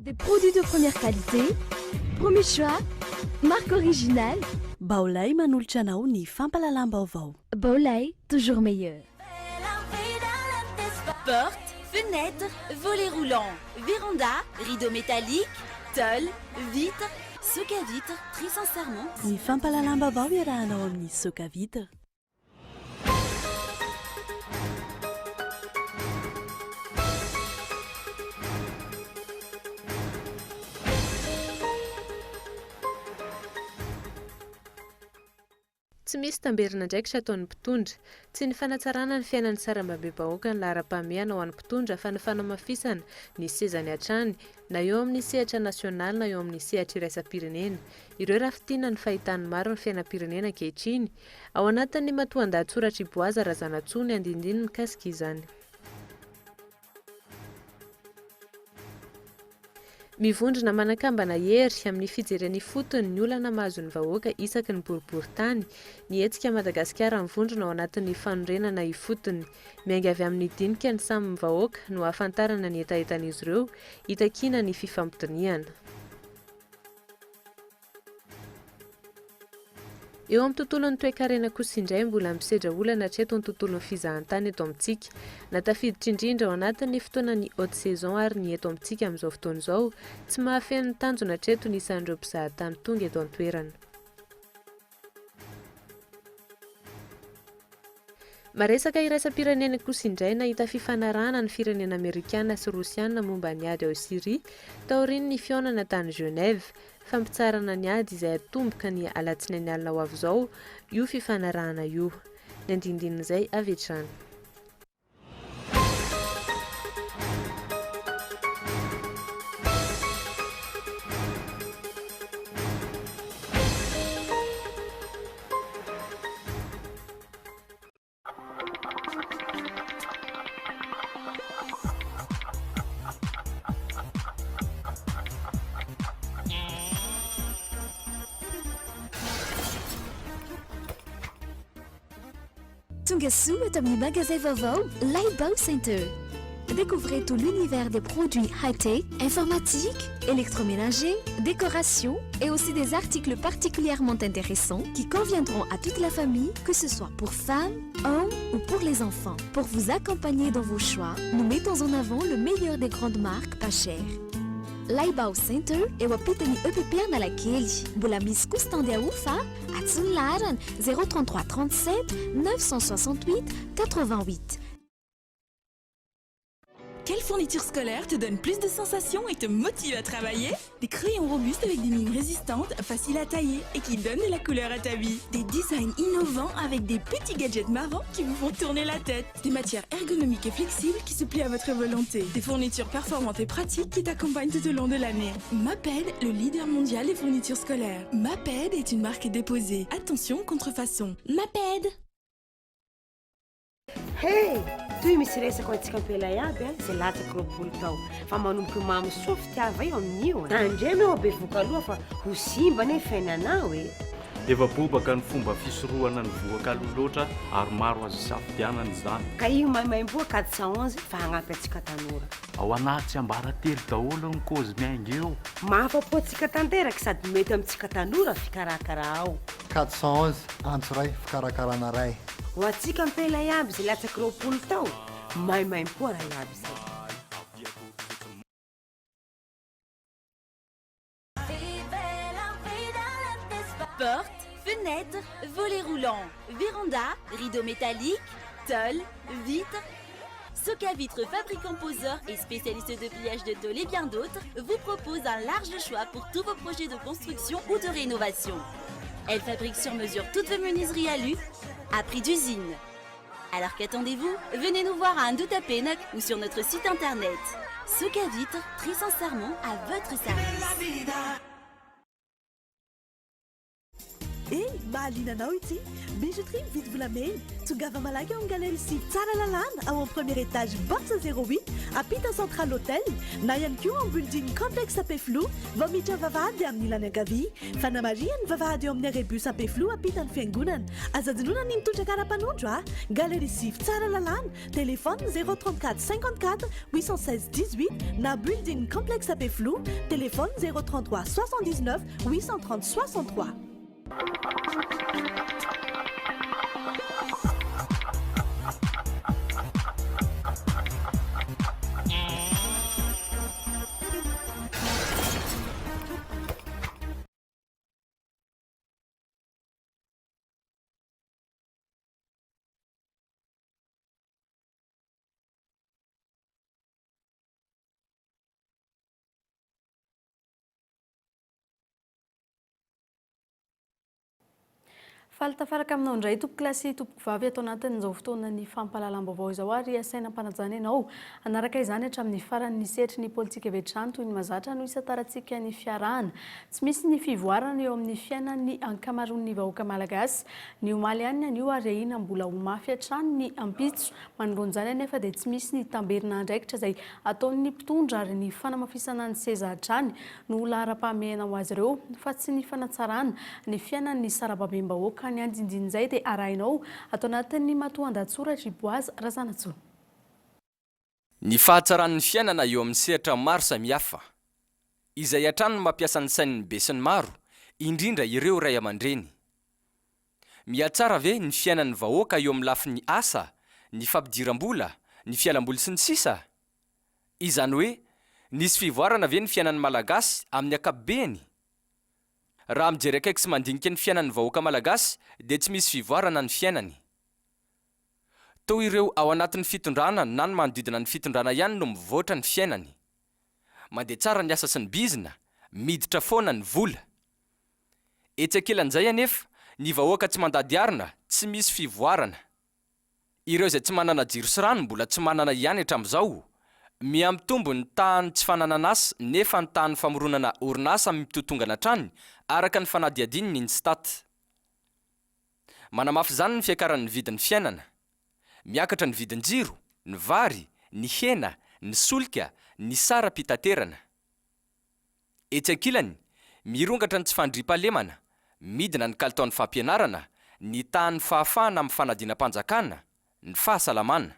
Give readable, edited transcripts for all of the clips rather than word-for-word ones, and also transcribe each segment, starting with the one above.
Des produits de première qualité, premier choix, marque originale. Baolay manolotra anao ny fampalalam-baovao. Baolay, toujours meilleur. Porte, fenêtre, volets roulants, véranda, rideaux métalliques, tôle, vitres, soc à vitre, très sincèrement. Ny fampalalam-baovao iarahanao amin'ny soka vitre. Tsy misy tamberina ndraikitra ataon'ny mpitondra. Tsy ny fanatsarana ny fiainan'ny sarambabem-bahoaka ny laharam-pahamehana ho an'ny mpitondra fa ny fanamafisana ny sezany hatrany na eo amin'ny sehatra nasionaly na eo amin'ny sehatra iraisam-pirenena. Ireo rafitiana ny fahitany maro ny fiainam-pirenena ankehitriny. Ao anatin'ny matoan-dahatsoratra Iboaza Razanantsoa ny andindininy mikasika izany. Mivondrona manakambana hery amin'ny fijereny fotony ny olana mahazo ny vahoaka isaky ny boriboritany. Ny hetsika Madagasikara mivondrona ao anatin'ny fanorenana ifotony. Miainga avy amin'ny dinika ny samy vahoaka no ahafantarana ny etaetan'izy ireo, itakina ny fifampitoniana. Eo amin'ny tontolon'ny toe-karena kosa indray mbola misedra olana hatreto ny tontolon'ny fizahantany eto amintsika. Natafiditra indrindra ao anatin'ny fotoanan'ny haute saison ary ny eto amintsika amin'izao fotoana izao, tsy mahafeno ny tanjona hatreto ny isan'ireo mpizahatany tonga eto an-toerana. Maresaka iraisam-pirenena kosa indray nahita fifanarahana ny firenena Amerikana sy Rosiana momba ny ady ao Siria, taorian'ny fionana tany Genève. Fampitsarana ny ady izay atomboka ny alatsinainy alina ho avy izao io fifanarahana io. Ny andindin'izay avy hatrany. Tonga soa eto amin'ny magasin vaovao Laibao Center. Découvrez tout l'univers des produits high-tech, informatique, électroménager, décoration et aussi des articles particulièrement intéressants qui conviendront à toute la famille, que ce soit pour femmes, hommes ou pour les enfants. Pour vous accompagner dans vos choix, nous mettons en avant le meilleur des grandes marques pas chères. Laibao Center eo ampitany EPP Analakely. Mbola misy kosa tande aofa atsy ny laharana 033 37 968 88. Quelle fourniture scolaire te donne plus de sensations et te motive à travailler? Des crayons robustes avec des lignes résistantes, faciles à tailler et qui donnent de la couleur à ta vie. Des designs innovants avec des petits gadgets marrants qui vous font tourner la tête. Des matières ergonomiques et flexibles qui se plient à votre volonté. Des fournitures performantes et pratiques qui t'accompagnent tout au long de l'année. Maped, le leader mondial des fournitures scolaires. Maped est une marque déposée. Attention, contrefaçon. Maped! Hey! Toy misy resaka antsika ampela iaby zay latsaky roapolo tao fa manomboky mamy sofitiava io amin'io tandremy eo be vokaloha fa ho simba ne fiainanao e. Efa bobaka ny fomba fisorohana ny voakaloha loatra ary maro azo safidianana izany. Ka io maimboa 411 fa hagnampy antsika tanora. Ao anaty tsy ambaratelo daholo ny kozy miainga eo. Mahafapo antsika tanteraka sady mety amintsika tanora fikarakara ao. 411 antso ray fikarakarana ray. Ho antsika ampela iaby zay latsaky roapolo tao maimaimpoa raha iaby zay. Porte, fenêtre, volets roulants, véranda, rideaux métalliques, tôle, vitres. Soc à vitre fabricant poseur et spécialiste de pliage de tôle et bien d'autres vous propose un large choix pour tous vos projets de construction ou de rénovation. Elle fabrique sur mesure toutes vos menuiseries alu à prix d'usine. Alors qu'attendez-vous? Venez nous voir à Andouta Pénac ou sur notre site internet. Soc à vitre, très sincèrement à votre service. Mahaliananao ity bijouterie vidy volamena tongava malaky ao amin'ny galerie Sivy tsara lalàna ao amin'ny premier étage box 08 ampita central hôtel na ihany koa amin'ny building complexe Apeflo vao miditra vavahady amin'ny ilany ankavia fanamariany vavahady eo amin'ny arébus Apeflo ampitany fiangonana azadinona ny mitondra kara-panondro galerie Sivy tsara lalàna téléphone 034 54 816 18 na building complexe Apeflo téléphone 033 79 830 63. Faltafaraka aminao indray tompoko kilasy tompoko vavy atao anatin'izao fotoana ny fampahalalam-baovao izao ary asaina mpanajana ianao anaraka izany hatramin'ny farany setry ny politika avy hatrany toy ny mazatra no isataratsika ny fiarahana tsy misy ny fivoarana eo amin'ny fiainan'ny ankamaroan'ny vahoaka malagasy ny omaly ihany anio ary ahina mbola ho mafy hatrany ny ampitso manoloan'izany anefa dia tsy misy ny tamberina andraikitra izay ataon'ny mpitondra ary ny fanamafisana ny seza hatrany no lahara-pahamehana ho azy ireo fa tsy ny fanatsarana ny fiainan'ny sarababem-bahoaka ny andindin'izay dia arahinao atao anatin'ny matoan-datsoratra Iboazy Razanatsoa. Ny fahatsaran'ny fiainana eo amin'ny sehatra maro samihafa izay hatrany no mampiasa ny sain'ny be sy ny maro indrindra ireo ray aman-dreny. Mihatsara ve ny fiainan'ny vahoaka eo amin'ny lafiny asa, ny fampidiram-bola, ny fialam-boly sy ny sisa? Izany hoe nisy fivoarana ve ny fiainan'ny malagasy amin'ny ankapobeny? Raha mijery akaiky sy mandinika ny fiainan'ny vahoaka malagasy dia tsy misy fivoarana ny fiainany. Toa ireo ao anatin'ny fitondrana na ny manodidina ny fitondrana ihany no mivoatra ny fiainany. Mandeha tsara ny asa sy ny bizina, miditra foana ny vola. Etsy ankilan'izay anefa ny vahoaka tsy mandady arina tsy misy fivoarana. Ireo izay tsy manana jiro sy rano mbola tsy manana ihany hatramin'izao. Miampitombo ny tahany tsy fananan'asa nefa ny tahany famoronana orinasa mitotongana hatrany araka ny fanadihadininy ny stat. Manamafy izany ny fiakaran'ny vidin'ny fiainana. Miakatra ny vidin'ny jiro, ny vary, ny hena, ny solika, ny sara-pitaterana. Etsy ankilany, mirongatra ny tsy fandriam-pahalemana, midina ny kalitaon'ny fampianarana, ny tahany fahafahana amin'ny fanadinam-panjakana, ny fahasalamana.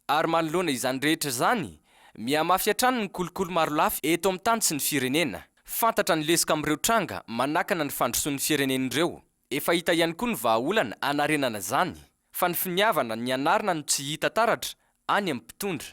Ary manoloana izany rehetra izany, miamafy hatrany ny kolokolo maro lafy eto amin'ny tany sy ny firenena. Fantatra ny lesika amin'ireo tranga manakana ny fandrosoan'ny firenen'ireo. Efa hita ihany koa ny vahaolana anarenana izany. Fa ny finiavana ny anarina no tsy hita taratra any amin'ny mpitondra.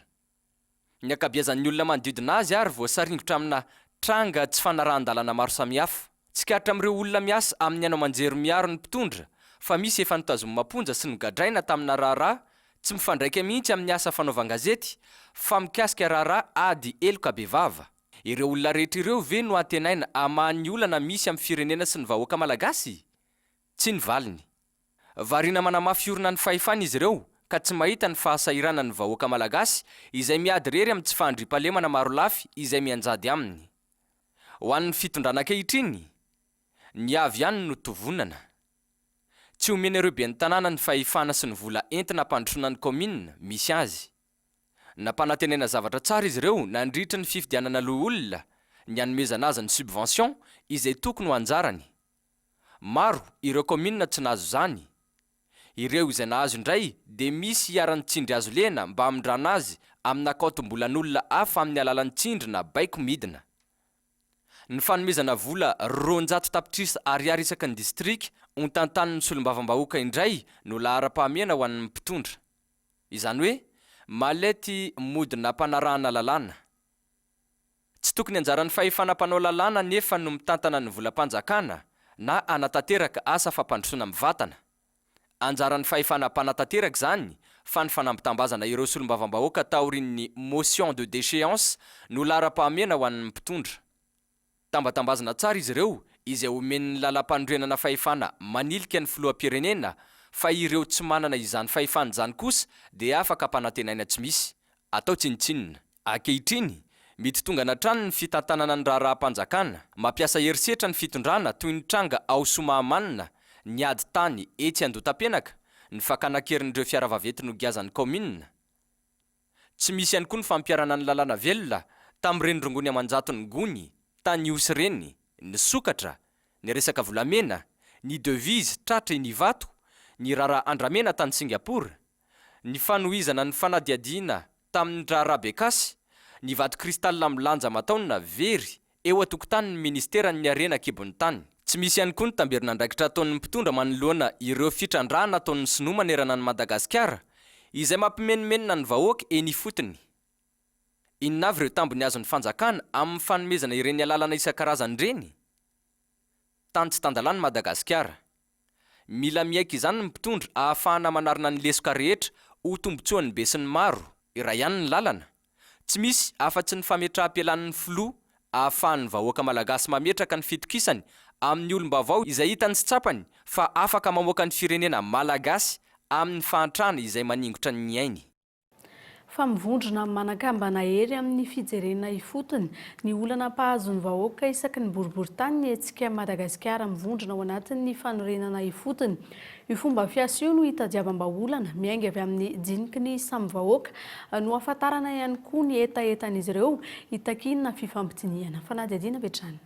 Ny ankabeazan'ny olona manodidina azy ary voasaringotra amina tranga tsy fanarahan-dalana maro samihafa. Tsy katra amin'ireo olona miasa amin'ny anao manjery miaro ny mpitondra, fa misy efa nitazoma maponja sy nogadraina tamina raharaha, tsy mifandraika mihitsy amin'ny asa fanaovan-gazety, fa mikasika raharaha ady eloka be vava. Ireo olona rehetra ireo ve no antenaina amahan'ny olana misy amin'ny firenena sy ny vahoaka malagasy? Tsy ny valiny. Variana manamafy orina ny fahefana izy ireo, ka tsy mahita ny fahasairana ny vahoaka malagasy izay miady rery amin'ny tsy fandriam-pahalemana maro lafy izay mianjady aminy. Ho an'ny fitondrana ankehitriny, ny avy ihany no tovonana. Tsy omena ireo ben'ny tanàna ny fahefana sy ny vola entina hampandrosoana ny komina misy azy. Nampanantenena zavatra tsara izy ireo nandritra ny fifidianana loha olona, ny hanomezana azy ny subvention izay tokony ho anjarany. Maro ireo komina tsy nahazo izany. Ireo izay nahazo indray dia misy hiarany tsindry azo lena mba hamindrana azy amin'ny akaotom-bolan'olona hafa amin'ny alalan'ny tsindry na baiko midina. Ny fanomezana vola 200 tapitrisa ariary isaky ny distrika ontantaniny solombavam-bahoaka indray no lahara-pahamehana ho an'ny mpitondra. Izany hoe malety modina mpanarahana lalàna. Tsy tokony anjaran'ny fahefana mpanao lalàna nefa no mitantana ny volam-panjakana na anatanteraka asa fampandrosoana mivatana. Anjaran'ny fahefana mpanatanteraka izany fa ny fanambitam-bazana ireo solombavam-bahoaka taorian'ny motion de déchéance no lahara-pahamehana ho an'ny mpitondra. Tambatambazana tsara izy ireo izay omen'ny lalam-pandroenana fahefana manilika ny filoham-pirenena, fa ireo tsy manana izany fahefana izany kosa dia afaka hampanantenaina tsy misy. Atao tsinitsinina. Ankehitriny, mety tonga natrano ny fitantanana ny raharaha-mpanjakana mampiasa herisetra ny fitondrana toy ny tranga ao Somahamanina, ny ady tany etsy Andotapenaka, ny fakanakerin'ireo fiaravavety no giazan'ny commune. Tsy misy ihany koa ny fampiarana ny lalàna velona tamin'ireny rongony amanjatony gony, tany osy reny, ny sokatra, ny resaka volamena, ny devise tratra ny vato, ny raharaha andramena tany Singapour, ny fanohizana ny fanadiadiana tamin'ny raharaha Bekasy, ny vato kristal milanja mataona very eo atokotanin'ny ministeran'ny arena kibony tany. Tsy misy ihany koa ny tamberin'andraikitra ataon'ny mpitondra manoloana ireo fitrandrana ataon'ny Sinoa manerana ny Madagasikara, izay mampimenimenina ny vahoaka eny ifotony. Inona avy ireo tambony azon'ny fanjakana amin'ny fanomezana ireny alalana isan-karazany ireny? Tany tsy tandalany Madagasikara. Mila miaika izany ny mpitondra ahafahana manarina ny lesoka rehetra ho tombotsoan'ny be sy ny maro, iray ihany ny lalana. Tsy misy afa-tsy ny fametraha-pialan'ny filoha ahafahan'ny vahoaka malagasy mametraka ny fitokisany amin'ny olom-baovao izay hitany sy tsapany fa afaka mamoaka ny firenena malagasy amin'ny fahantrana izay maningotra ny ainy. Fa mivondrona manakambana hery amin'ny fijerena ifotony ny olana mpahazon'ny vahoaka isaky ny boriboritany ny hetsika Madagasikara mivondrona ao anatin'ny fanorenana ifotony. Io fomba fiasa io no hitadiavam-baolana miainga avy amin'ny jiniky ny samy vahoaka no ahafantarana ihany koa ny etaetan'izy ireo hitakinana fifampitiniana. Fanadiadiana Betrany.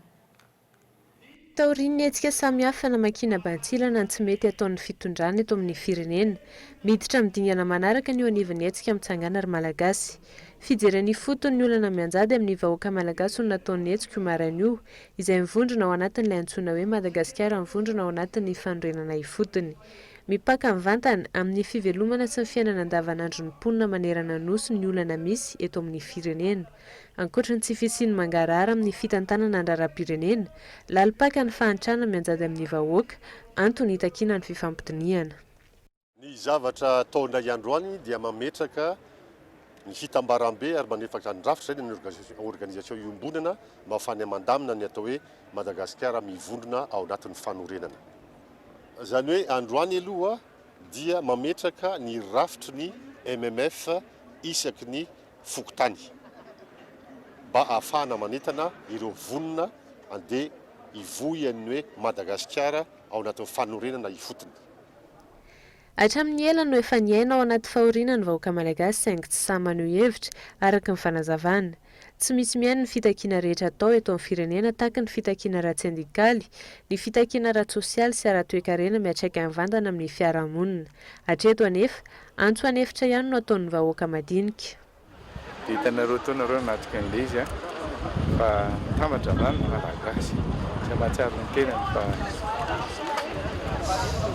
Taorian'ny hetsika samihafa namakina bantsilana ny tsy mety ataon'ny fitondrana eto amin'ny firenena. Miditra amin'ny dingana manaraka ny eo anivon'ny hetsika mitsangana ary malagasy. Fijereny ifotony ny olana mianjady amin'ny vahoaka malagasy no nataon'ny hetsika io marain'io, izay mivondrona ao anatin'ilay antsoina hoe Madagasikara mivondrona ao anatin'ny fanorenana ifotony. Mipaka mivantana amin'ny fivelomana sy ny fiainana andavanandro ny mponina manerana nosy ny olana misy eto amin'ny firenena. Ankoatra ny tsy fisiany mangarahara amin'ny fitantanana andraraha-pirenena, lalipaka ny fahantrana mianjady amin'ny vahoaka, antony hitakiana ny fifampitiniana. Ny zavatra ataonay androany dia mametraka ny hitambaram-be ary manefaka ny rafitra izay ny organisasion iombonana mafany amandamina ny atao hoe Madagasikara mivondrona ao anatin'ny fanorenana. Zany hoe androany aloha dia mametraka ny rafitry ny MMF isaky ny fokotany mba ahafahana manetana ireo vonona andeha ivohy an'ny hoe Madagasikara ao anatin'ny fanorenana ifotony. Hatramin'ny ela no efa niaina ao anaty fahoriana ny vahoaka malagasy saingy tsy samy maneho hevitra araka ny fanazavana. Tsy misy mihaino ny fitakiana rehetra atao eto amin'ny firenena tahaka ny fitakiana ara-tsindikaly, ny fitakiana ara-tsosialy sy ara-toekarena miatraika mivantana amin'ny fiarahamonina. Hatreto anefa, antso anefitra ihany no ataon'ny vahoaka madinika. Hitanareo taonareo natrika an'ilay izy fa tambatra many malagasy tsy mahatsiaro ny tenany fa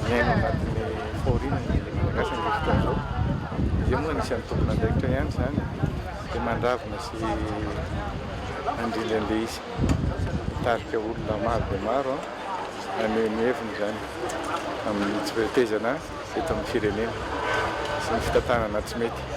miaina anatin'ny fahoriana ny malagasy ny fotoan'izao. Izy moa anisan'ny tompona andraikitra ihany zany dia mandravina sy andrindra an'ilay izy. Mitarika olona maro dia maro aneho ny heviny zany amin'ny tsy fitaizana eto amin'ny firenena sy ny fitantanana tsy mety.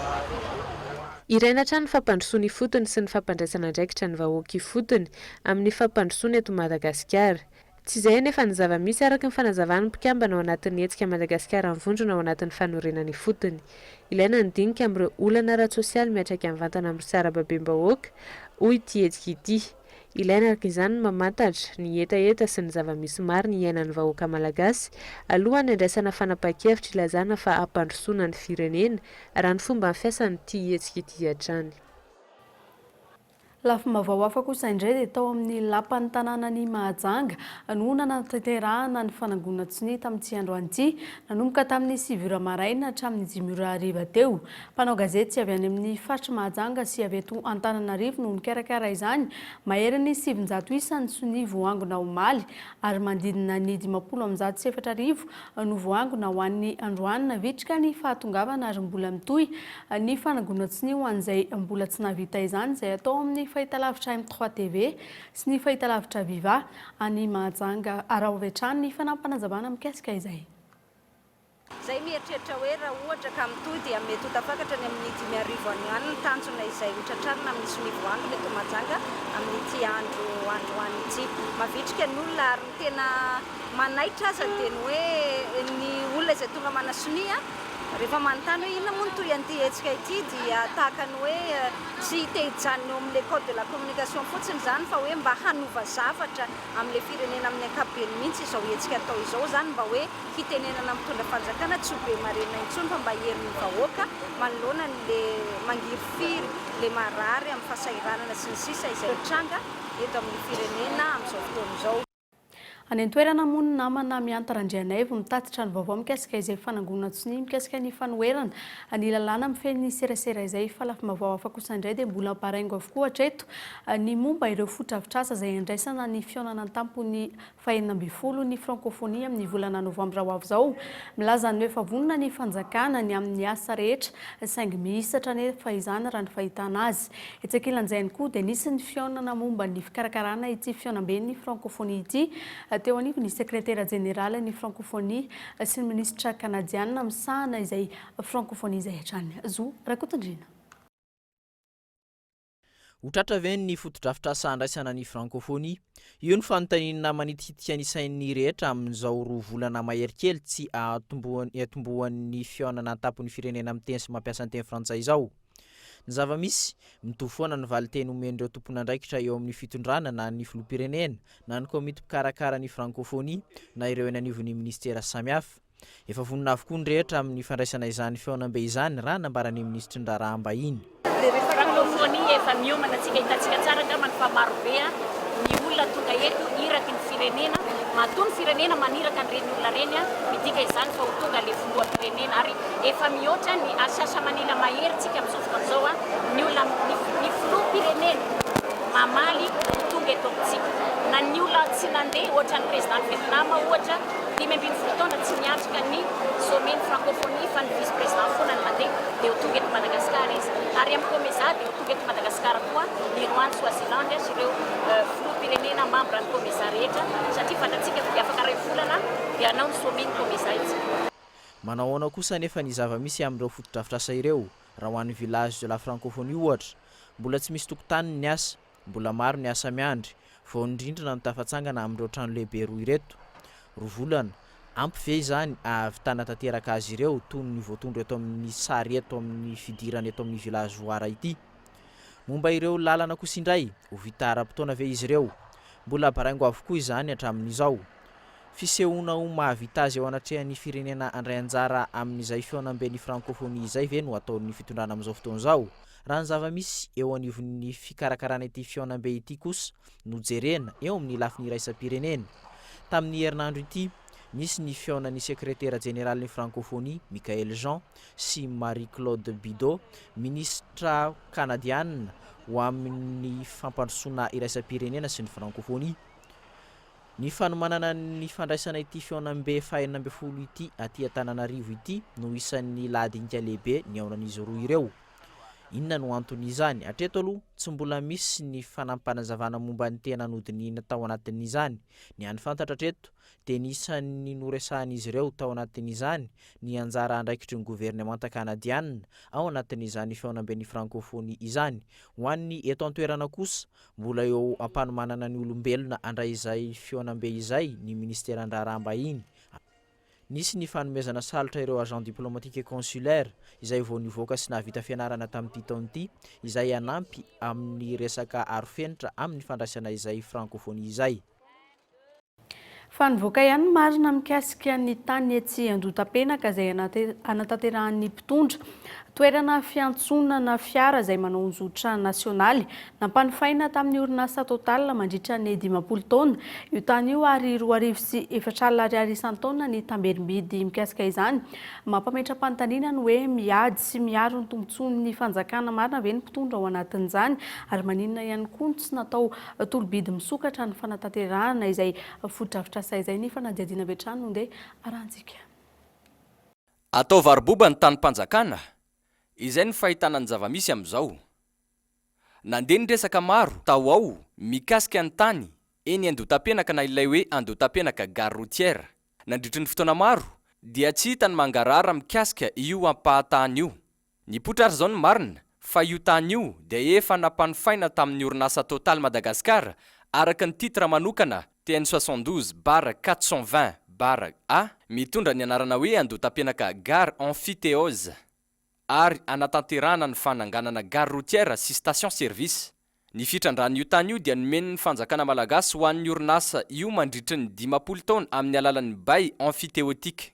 Ilaina hatrany ny fampandrosoana ifotony sy ny fampandraisana andraikitra ny vahoaka ifotony amin'ny fampandrosoana eto Madagasikara. Tsy izay nefa ny zava-misy araka ny fanazavana mpikambana ao anatin'ny hetsika Madagasikara mivondrona ao anatin'ny fanorenana ifotony. Ilaina ny dinika amin'ireo olana ara-tsosialy miatraika mivantana amin'ny sarababem-bahoaka hoy ity hetsika ity. Ilaina araka izany mamantatra ny etaeta sy ny zava-misy maro ny iainan'ny vahoaka malagasy alohan'ny andraisana fanapa-kevitra ilazana fa hampandrosoana ny firenena raha ny fomba fiasan'ity hetsika ity hatrany. Lafim-baovao hafa kosa indray dia tao amin'ny lapan'ny tanànan'ny Mahajanga no nanatanterahana ny fanangonana tsiny tamin'ity androany ity, nanomboka tamin'ny 7 maraina hatramin'ny 5 hariva teo. Mpanao gazety sy avy any amin'ny faritra Mahajanga sy avy eto Antananarivo no nikarakara izany, mahery ny 700 isa ny sony voangona omaly ary mandidina ny 504 arivo no voangona ho an'ny androany navitrika ny fahatongavana ary mbola mitohy ny fanangonana tsiny ho an'izay mbola tsy navita izany izay atao amin'ny fahitalavitra M3 TV sy ny fahitalavitra Viva any Mahajanga arao vetrany ny fanampanazavana mikasika izay. Zay mieritreritra hoe raha ohatra ka mitohy dia mety ho tafakatra ny amin'ny 5 arivo any ny tanjona izay hotratrarina amin'ny sonivoangona eto Mahajanga amin'ity andro androany ity. Mavitrika ny olona ary tena manaitra aza dia ny hoe ny olona izay tonga manasonia rehefa manontany hoe inona moa no toy an'ity hetsika ity dia tahaka ny hoe tsy hitehijany eo amin'le code de la communication fotsiny zany fa hoe mba hanova zavatra amin'le firenena amin'ny ankapobeny mihitsy izao hetsika atao izao zany mba hoe hitenenana mitondra fanjakana tsy ho be marena intsony fa mba herin'ny vahoaka manoloana le mangiry-firy le marary amin'ny fahasahiranana sy ny sisa izay tranga eto amin'ny firenena amin'izao fotoana izao. Any an-toerana moa ny namana miantarandrianay vao mitatitra ny vaovao mikasika izay fanangonana tsony mikasika ny fanoherana ny lalàna mifehy serasera izay fa lafim-baovao hafa kosa indray dia mbola baraingo avokoa hatreto ny momba ireo fotodrafitrasa izay andraisana ny fionana tampony fahenina amby folo ny francophonie amin'ny volana novambra ho avy izao. Milaza ny hoe efa vonona ny fanjakana ny amin'ny asa rehetra saingy mihisatra nefa izany raha ny fahitana azy. Etsy ankilan'izay koa dia nisy ny fionana momba ny fikarakarana ity fionambe ny francophonie ity. Teo anivy ny sekretera jenerala ny francophonie sy ny ministra kanadiana misahana izay francophonie izay hatrany. Zo Rakotandrina. Hotratra ve ny fotodrafitrasa andraisana ny francophonie? Io ny fanontaniana manitihitika ny sain'ny rehetra amin'izao roa volana maherikely tsy atombohan'ny fionana tapon'ny firenena amin'ny teny sy mampiasa ny teny frantsay izao. Ny zava-misy mitovy foana ny valiteny omen'ireo tompon'andraikitra eo amin'ny fitondrana na ny filoham-pirenena na ny komity mpikarakara ny francophonie na ireo eny anivon'ny ministera samihafa. Efa vonona avokoa ny rehetra amin'ny fandraisana izany fionambe izany raha nambarany ministra Ndrahambahiny. Francophonie efa miomana antsika hitantsika tsara angamba ny famarobe ny olona tonga eto iraky ny firenena mahaton'ny firenena maniraka an'ireny olona reny midika izany fa ho tonga le filoham-pirenena ary efa mihoatra ny asasa manila mahery tsika amin'izao fotoana izao ny olona ny filoham-pirenena mamaly tonga eto amintsika na ny olona tsy nandeha ohatra ny président Vietnam ohatra 20 taona tsy niatrika ny sommet francophonie fa ny vice président foana ny mandeha dia ho tonga eto Madagasikara izy ary amin'ny COMESA dia ho tonga eto Madagasikara koa ny Rwanda, Swaziland sy ireo filoham-pirenena membre ny COMESA rehetra satria fantatsika dia afaka ray volana dia hanao ny sommet ny COMESA izy. Manao ahoana kosa nefa ny zava-misy amin'ireo fotodrafitrasa ireo raha ho an'ny village de la francophonie ohatra mbola tsy misy tokotany ny asa, mbola maro ny asa miandry vao indrindra ny tafatsangana amin'ireo trano lehibe roa ireto. Roa volana ampy ve izany ahavitana tanteraka azy ireo toy ny voatondro eto amin'ny sary eto amin'ny fidirana eto amin'ny village voara ity. Momba ireo lalana kosa indray ho vita ara-potoana ve izy ireo? Mbola baraingo avokoa izany hatramin'izao. Fisehoana ho mahavita azy eo anatrehan'ny firenena andray anjara amin'izay fionamben'ny francophonie izay ve no ataon'ny fitondrana amin'izao fotoana izao? Raha ny zava-misy eo anivon'ny fikarakarana ity fionambe ity kosa no jerena eo amin'ny lafiny iraisam-pirenena. Tamin'ny herinandro ity nisy ny fionan'ny sekretera jeneralin'ny francophonie Michael Jean sy Marie-Claude Bidault ministra kanadiana ho amin'ny fampandrosoana iraisam-pirenena sy ny francophonie. Ny fanomanana ny fandraisana ity fionambe fahenina amby folo ity aty Antananarivo ity no isan'ny lahadinika lehibe ny aonan'izy roa ireo. Inona no anton'izany? Hatreto aloha tsy mbola misy ny fanampanazavana momba ny tena nodiny natao anatin'izany. Ny any fantatra hatreto dia nisan'ny noresahan'izy ireo tao anatin'izany ny anjara andraikitry ny gouvernemanta kanadiana ao anatin'izany fionamben'ny francophonie izany. Ho an'ny eto an-toerana kosa mbola eo ampanomanana ny olombelona andray izay fionambe izay ny ministera Ndrahambahiny. Nisy ny fanomezana salotra ireo agent diplomatique et consulaire izay vao nivoaka sy nahavita fianarana tamin'ity taona ity izay anampy amin'ny resaka arofenitra amin'ny fandraisana izay francophonie izay. Fa nivoaka ihany marina mikasika ny tany etsy Andotapenaka izay anatanterahany mpitondra toerana fiantsonana fiara izay manao njotra nasionaly nampanofaina tamin'ny orinasa Total mandritra ny 20 taona. Io tany io ary 2,4 isan-taona ny tamberimbidy mikasika izany. Mampametra-panontaniana ny hoe miady sy miaro ny tombontsoan'ny fanjakana marina ve ny mpitondra ao anatin'izany ary maninona ihany koa tsy natao tolobidy misokatra ny fanatanterahana izay fotodrafitrasa izay ny fanadihadiana avy hatrany dia arahantsika. Atao varoboba ny tany-mpanjakana izay ny fahitana ny zava-misy amin'izao. Nandeha ny resaka maro tao ao mikasika ny tany eny Andotapenaka na ilay hoe Andotapenaka gare routière. Nandritry ny fotoana maro dia tsy hita ny mangarara mikasika io ampahatany io. Ny potra ary zao ny marina fa io tany io dia efa nampanofaina tamin'ny orinasa Total Madagasikara araka ny titra manokana TN 72/420 bara A mitondra ny anarana hoe andotam-pianaka gare amphithéose ary anatanterana ny fananganana gare routière sy station service. Ny fitrandrahan'io tany io dia nomeny ny fanjakana malagasy ho an'ny orinasa io mandritry ny 10 taona amin'ny alalan'ny bay amphithéotique.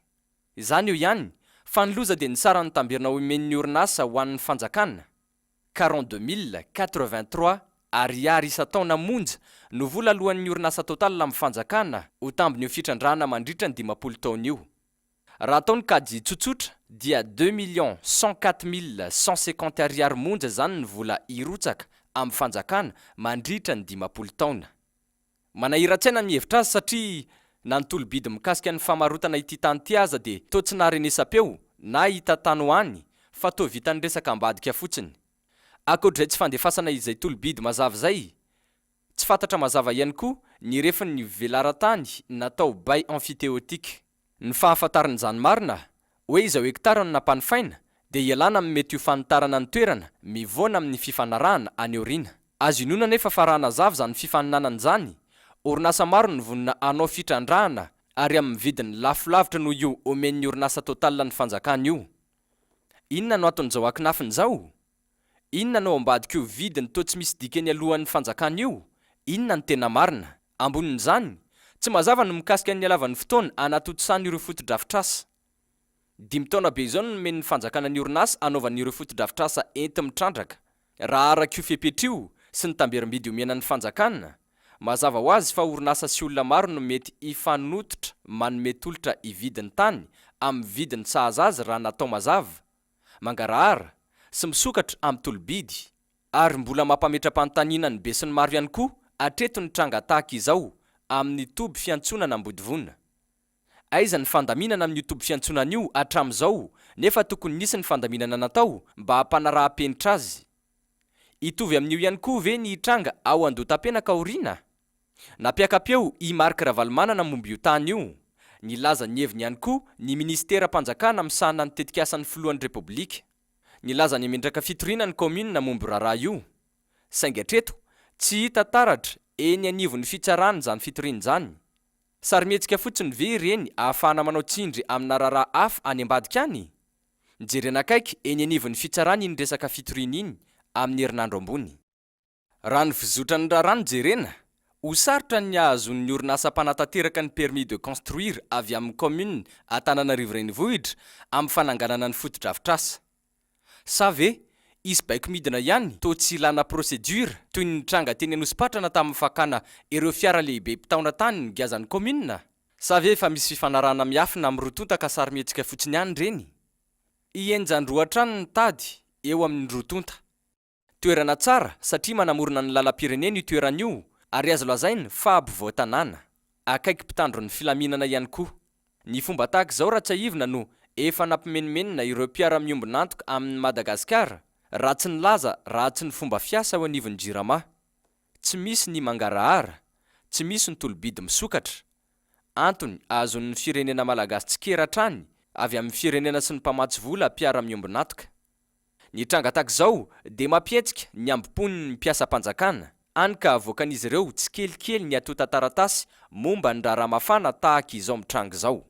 Izany io ihany fa ny loza dia ny sara ny tambirina omen'ny orinasa ho an'ny fanjakana 42 083 ariary isa-taona monja no vola alohan'ny orinasa total amin'ny fanjakana ho tambin'io fitrandrahana mandritra ny 10 taona io. Raha ataony kajy tsotsotra dia 2 104 150 ariary monja zany ny vola irotsaka amin'ny fanjakana mandritra ny 10 taona. Manahira-tsaina ny hevitra azy satria na ny tolobidy mikasika ny famarotana ity tany ity aza dia toa tsy naharenesam-peo na hita tany ho any fa toa vita ny resaka ambadika fotsiny. Akoatr'izay tsy fandefasana izay tolobidy mazava zay, tsy fantatra mazava ihany koa ny refin'ny velaran-tany natao bay amphithéotique. Ny fahafantaran'izany marina hoe izao hektara no nampanofaina dia ialana amin'ny mety ho fanitarana ny toerana mivoana amin'ny fifanarahana any aoriana. Azo inona nefa fa raha nazava zany fifaninanana izany, orinasa maro ny vonina anao fitrandrahana ary amin'ny vidiny lafolavitra no io omen'ny orinasa total ny fanjakana io. Inona no aton'izao akinafin'izao? Inona no ambadika io vidiny toa tsy misy dikany alohan'ny fanjakana io? Inona ny tena marina? Ambonin'izany, tsy mazava no mikasika ny alavan'ny fotoana anatotosany ireo fotodrafitrasa. 5 taona be izao no nomen'ny fanjakana ny orinasa anaovan'ireo fotodrafitrasa enti mitrandraka. Raha araka io fepetra io sy ny tamberim-bidy omenan'ny fanjakana, mazava ho azy fa orinasa sy olona maro no mety ifanototra manome tolotra ividiny tany amin'ny vidiny sahazazy raha natao mazava, mangarahara sy misokatra amin'ny tolobidy, ary mbola mampametra-panontaniana ny be sy ny maro ihany koa atreto ny tranga tahaka izao amin'ny toby fiantsonana ambodivona. Aiza ny fandaminana amin'ny toby fiantsonana io hatramin'izao nefa tokony nisy ny fandaminana natao mba hampanaraha-penitra azy. Itovy amin'io ihany koa ve ny tranga ao andotam-penaka aoriana? Nampiakapeo i Marc Ravalomanana momba io tany io. Nilaza ny heviny ihany koa ny ministera-panjakana misahana ny tetikasan'ny filohan'ny repoblika. Nilaza ny mendraka fitoriana ny commune momba raharaha io. Saingy hatreto tsy hita taratra eny anivon'ny fitsarana zany fitoriana izany. Sarimihetsika fotsiny ve ireny ahafahana manao tsindry amina raharaha hafa any ambadika any? Nijerena akaiky eny anivon'ny fitsarana iny resaka fitoriana iny amin'ny herinandro ambony. Raha ny fizotran'ny raharaha no jerena, ho sarotra ny ahazon'ny orinasa mpanatateraka ny permis de construire avy amin'ny commune Antananarivo renivohitra amin'ny fananganana ny fotodrafitrasa. Sa ve izy baiko midina ihany toa tsy ilana procédure toy ny tranga teny Anosipatrana tamin'ny fakana ireo fiara lehibe mpitaona tany ny gazan'ny commune? Sa ve fa misy fifanarahana miafina amin'ny rotonta ka sarimihetsika fotsiny ihany reny? Ienjan-droatrano ny tady eo amin'ny rotonta. Toerana tsara satria manamorona ny lalam-pirenena io toerana io ary azo lazaina fa ampovoan-tanàna. Akaiky mpitandro ny filaminana ihany koa. Ny fomba tahaka izao raha tsy aivina no efa nampimenimenina ireo mpiara-miombonantoka amin'ny Madagasikara raha tsy nilaza raha tsy ny fomba fiasa ao anivon'ny jirama. Tsy misy ny mangarahara, tsy misy ny tolobidy misokatra. Antony ahazon'ny firenena malagasy tsikeran-trany avy amin'ny firenena sy ny mpamatsy vola mpiara-miombonantoka. Ny tranga tahaka izao dia mampietsika ny ambopony mpiasa-panjakana, any ka avoakan'izy ireo tsy kelikely ny atota taratasy momba ny raharaha mafana tahaka izao mitranga izao.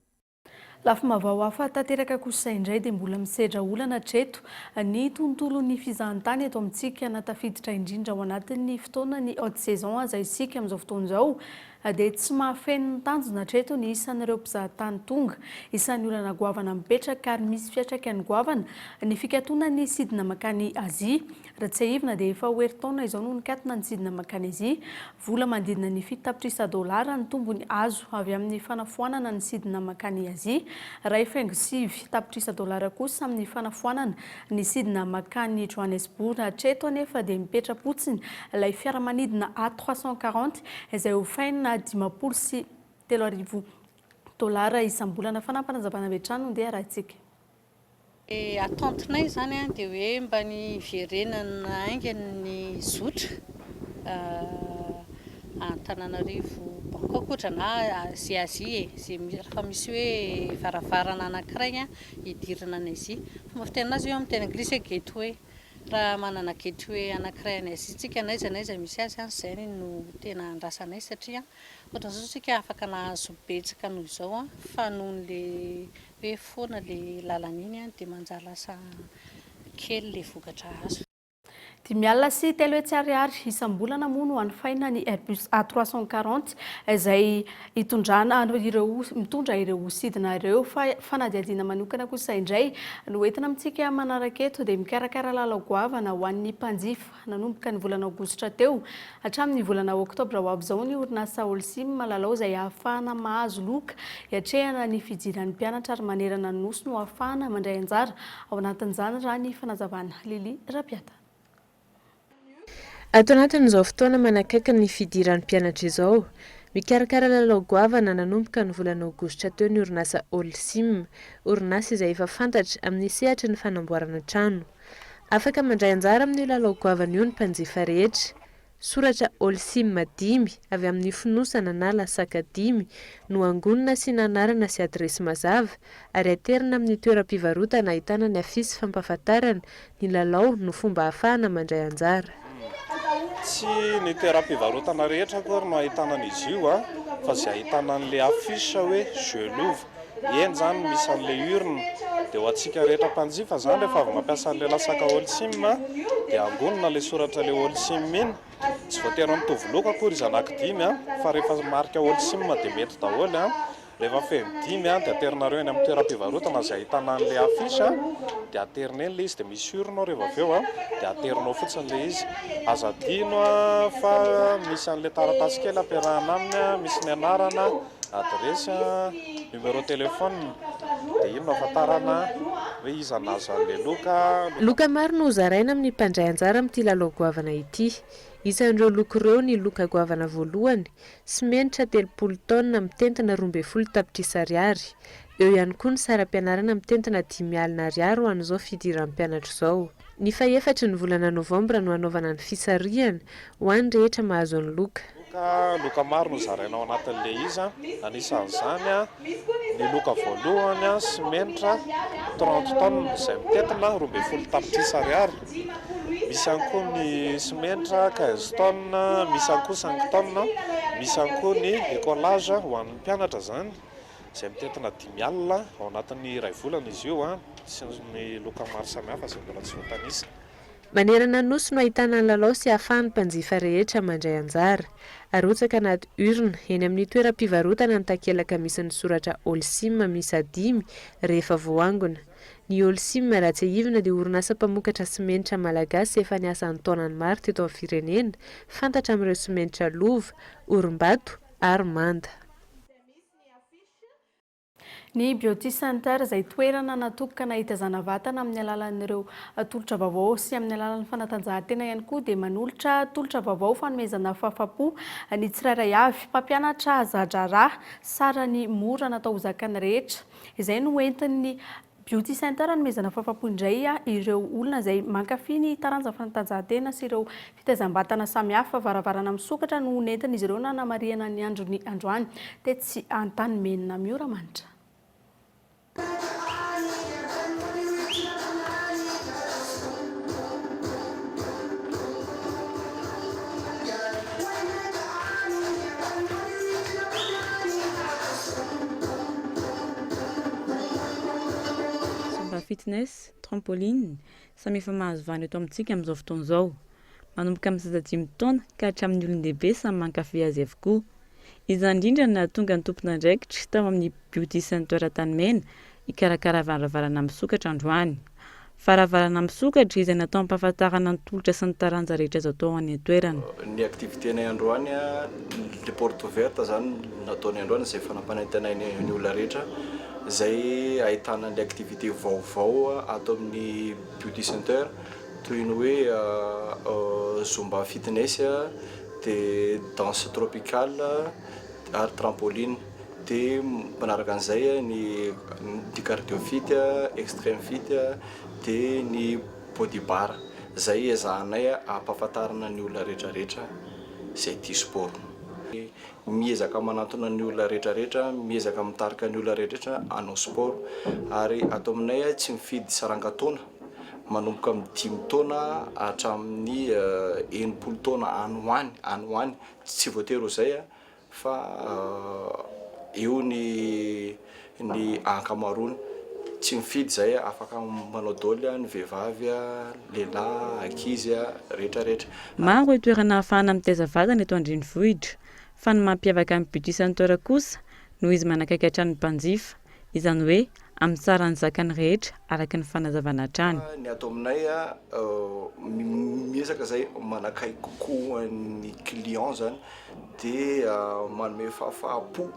Lafa mavao hafa tanteraka kosa indray dia mbola misedra olana hatreto ny tontolon'ny fizahantany eto amintsika natafiditra indrindra ao anatin'ny fotoana ny haute saison aza isika amin'izao fotoana izao dia tsy mahafeno ny tanjona hatreto ny isan'ireo mpizahatany tonga, isan'ny olana goavana mipetraka ary misy fiantraikany goavana ny fikatona sidina makany Azia. Raha tsy aivina dia efa herintaona izao no nikatona ny sidina makany Azia, vola mandidina ny $7 ny tombony azo avy amin'ny fanafoanana ny sidina makany Azia. Raha efa haingo $7 kosa amin'ny fanafoanana ny sidina makany Johannesburg. Hatreto anefa dia mipetra-potsiny ilay fiaramanidina A340 izay hofaina $10 sy $3,000 isam-bolana. Fanampanazavana avy hatrany no dia raha antsika. Atentinay zany dia hoe mba ny verenana aingany zotra Antananarivo bankokotra na sy Azia zay fa misy hoe varavarana anankiray idirana ny Azia. Fomba fiteny azy eo amin'ny teny anglisy gateway. raha manana kety hoe anankiray anay tsika naiza misy azy zay no tena andrasanay satria ohatran'izao tsika afaka nahazo betsaka noho izao fa nohon'le hoe foana le lalana iny dia manjary lasa kely le vokatra azo. 5 sy 3 ariary isam-bolana moa no anofaina ny Airbus A340 izay mitondra ireo sidina ireo fanadihadiana manokana kosa indray no entina amintsika manaraka eto dia mikarakara lalagoavana ho an'ny mpanjifa nanomboka ny volana aogositra teo hatramin'ny volana oktobra ho avy izao ny orinasa Holcim malalao izay ahafahana mahazo loka hiatrehana ny fidiran'ny mpianatra ary manerana ny nosy no ahafahana mandray anjara ao anatin'izany raha ny fanazavana Lili Rapiata. Ato anatin'izao fotoana manakaiky ny fidiran'ny mpianatra izao, mikarakara lalao goavana nanomboka ny volana aogositra teo ny orinasa Holcim, orinasa izay efa fantatra amin'ny sehatra ny fanamboarana trano. Afaka mandray anjara amin'ny lalao goavana io ny mpanjifa rehetra. Soratra Holcim 5 avy amin'ny fonosana na lasaka 5 no angonina sy nanarana sy adresy mazava ary aterina amin'ny toeram-pivarotana ahitana ny afisy fampahafantarana ny lalao no fomba ahafahana mandray anjara. Tsy ny toeram-pivarotana rehetra akory no ahitana an'izy io fa izay ahitana an'ilay afisy hoe je l'ouvre. Eny zany misy an'ilay urne dia ho antsika rehetra mpanjifa zany rehefa avy mampiasa an'ilay lasaka Holcim dia angonina ilay soratra ilay Holcim iny. Tsy voatery mitovy loko akory izy anankidimy fa rehefa marika Holcim dia mety daholo. Rehefa feno 5 dia aterinareo eny amin'ny toeram-pivarotana izay ahitana an'ilay afisy dia aterina eny ilay izy dia misy urne rehefa avy eo dia aterinao fotsiny ilay izy. Aza adino fa misy an'ilay taratasy kely ampiarahana aminy misy ny anarana, adresy, numéro téléphone dia ino no ahafantarana hoe iza nazo an'ilay loka. Loka maro no zaraina amin'ny mpandray anjara amin'ity lalao goavana ity. Isan'ireo loko ireo ny loka goavana voalohany, simenitra 30 taonina mitentina 12 tapitrisa ariary. Eo ihany koa ny saram-pianarana mitentina 5 alina ariary ho an'izao fidiran'ny mpianatra izao. Ny fahaefatra ny volana novambra no hanaovana ny fisarihana ho an'ny rehetra mahazo ny loka. Loka maro no zaraina ao anatin'ilay izy anisan'izany ny loka voalohany simenitra 30 taonina izay mitentina 12 tapitrisa ariary. Misy ihany koa ny simenitra 15 taonina, misy ihany koa 5 taonina, misy ihany koa ny écolage ho an'ny mpianatra zany izay mitentina 5 alina ao anatin'ny iray volana izy io sy ny loka maro samihafa izay mbola tsy voatanisa. Manerana nosy no ahitana ny lalao sy ahafahan'ny mpanjifa rehetra mandray anjara. Arotsaka anaty urne eny amin'ny toeram-pivarotana ny takelaka misy ny soratra Holcim miisa 5 rehefa voangona. Ny Holcim raha tsy ahivina dia orinasa mpamokatra simenitra malagasy efa niasa ny taonany maro teto amin'ny firenena, fantatra amin'ireo simenitra lova, orim-bato ary manda. Ny Beauty Center izay toerana natokana hitazana vatana amin'ny alalan'ireo tolotra vaovao sy amin'ny alalan'ny fanatanjahantena ihany koa dia manolotra tolotra vaovao fanomezana fahafapo ny tsirairay avy mpampianatra zadraraha sara ny mora natao zakany rehetra. Izay no entin'ny Beauty Center anomezana fahafapo indray ireo olona izay mankafy ny taranja fanatanjahantena sy ireo fitaizam-batana samihafa varavarana misokatra no nentin'izy ireo na namariana ny androny androany tetsy antany menina miora manitra. Fitness, trampoline, samy efa mahazo vana eto amintsika amin'izao fotoana izao. Manomboka amin'ny 7 taona ka hatramin'ny olon-dehibe samy mankafy azy avokoa. Izany indrindra na tonga ny tompona andraikitra tao amin'ny Beauty Center Tanimena ikarakara varavarana misokatra androany. Varavarana misokatra izay natao ampahafantarana ny tolotra sy ny taranja rehetra azo atao any an-toerana. Ny aktivitenay androany le porte ouverte zany nataony androany izay fanampanentanay ny olona rehetra izay ahitana ny aktivité vaovao atao amin'ny Beauty Center toy ny hoe zumba fitness dia danse tropicale ary trampoline dia manaraka an'izay ny cardio fit, extreme fit dia ny body bar. Izay ezahanay ampahafantarana ny olona rehetrarehetra izay tia sport. Miezaka manantona ny olona rehetrarehetra, miezaka mitarika ny olona rehetrarehetra hanao sport ary ato aminay tsy mifidy sarangatona manomboka amin'ny 5 taona hatramin'ny 80 taona any hoany tsy voatery zay fa eo ny ankamarony tsy mifidy zay afaka manao dôly ny vehivavy lehilahy ankizy rehetrarehetra. Maro toerana ahafahana mitaiza vatana eto andrenivohitra fa ny mampiavaka ny Beauty Center kosa no izy manakaiky hatrany mpanjifa izany hoe amin'ny tsarany zakany rehetra araka ny fanazavana hatrany. Ny ato aminay miezaka zay manakaiky kokoa ny client zany dia manome fahafahapo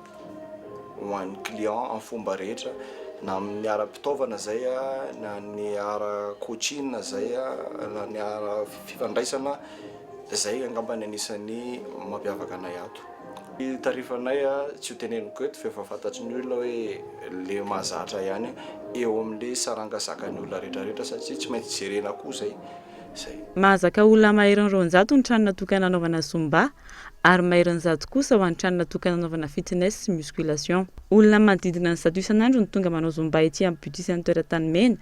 ho an'ny client amin'ny fomba rehetra na amin'ny ara-pitaovana zay na ny ara-coaching zay na ny ara-fifandraisana zay angambany anisan'ny mampiavaka anay ato. Ny tarifanay tsy ho teneniko eto fa efa fantatry ny olona hoe le mahazatra ihany eo amin'le sarangasakany olona rehetrarehetra satria tsy maintsy jerena koa zay. Mahazaka olona mahery 200 ny trano natokana anaovana zumba ary mahery 100 kosa ho an'ny trano natokana anaovana fitness sy musculation. Olona manodidina ny 100 isan'andro ny tonga manao zumba ety amin'ny Beauty Center Tanimena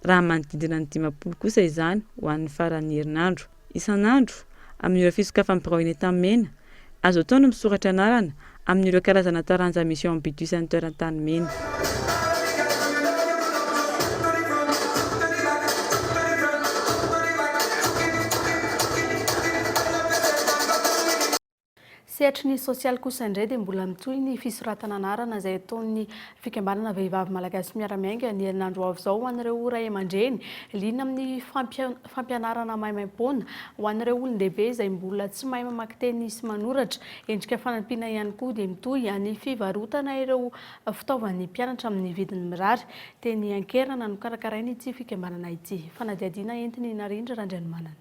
raha manodidina ny 50 kosa izany ho an'ny faran'ny herinandro. Isan'andro amin'ireo fisokafana birao eny Tanimena azo atao no misoratra anarana amin'ireo karazana taranja misy ao amin'ny Beauty Center Tanimena. Sehatry ny sosialy kosa indray dia mbola mitohy ny fisoratana anarana izay ataon'ny fikambanana vehivavy malagasy miara-miainga ny herinandro avy izao ho an'ireo ray aman-dreny liana amin'ny fampianarana maimaimpona ho an'ireo olon-dehibe izay mbola tsy mahay mamaky teny sy manoratra. Endrika fanampiana ihany koa dia mitohy any fivarotana ireo fitaovan'ny mpianatra amin'ny vidiny mirary. Teny Ankerana no karakarainy ity fikambanana ity. Fanadiadiana entiny Narindra Randrianomanana.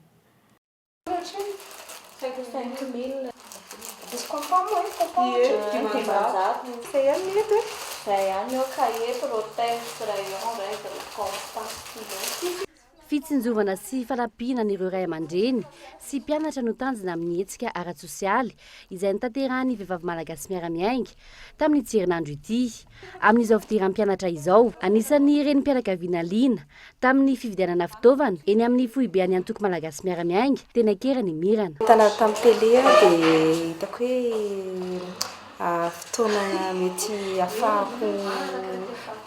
Fitsinjovana sy fanampiana ireo ray aman-dreny sy mpianatra no tanjona amin'ny hetsika ara-tsosialy izay nitanterahany vehivavy malagasy miara-miainga tamin'ny herinandro ity. Amin'izao fidiran'ny mpianatra izao, anisan'ny renim-pianakaviana liana tamin'ny fividianana fitaovana eny amin'ny foibean'ny antoko malagasy miara-miainga teny Ankerana Mirana. Tana tamin'ny télé dia hitako hoe fotoana mety ahafahako